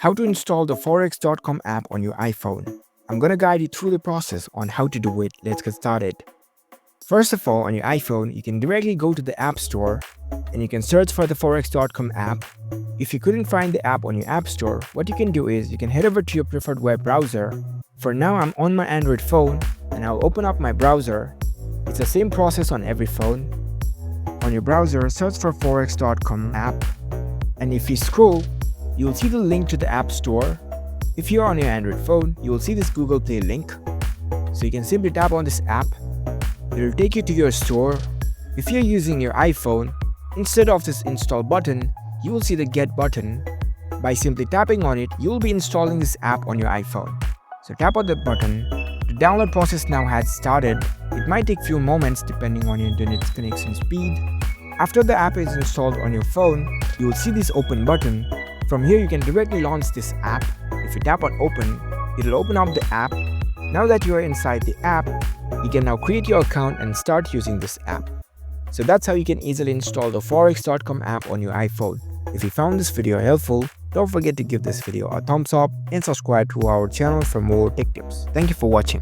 How to install the Forex.com app on your iPhone. I'm gonna guide you through the process on how to do it. Let's get started. First of all, on your iPhone, you can directly go to the App Store and you can search for the Forex.com app. If you couldn't find the app on your App Store, what you can do is you can head over to your preferred web browser. For now, I'm on my Android phone and I'll open up my browser. It's the same process on every phone. On your browser, search for Forex.com app, and if you scroll, you will see the link to the App Store. If you're on your Android phone, you will see this Google Play link. So you can simply tap on this app. It will take you to your store. If you're using your iPhone, instead of this install button, you will see the get button. By simply tapping on it, you will be installing this app on your iPhone. So tap on the button. The download process now has started. It might take few moments depending on your internet connection speed. After the app is installed on your phone, you will see this open button. From here, you can directly launch this app. If you tap on open, it will open up the app. Now that you are inside the app, you can now create your account and start using this app. So that's how you can easily install the Forex.com app on your iPhone. If you found this video helpful, don't forget to give this video a thumbs up and subscribe to our channel for more tech tips. Thank you for watching.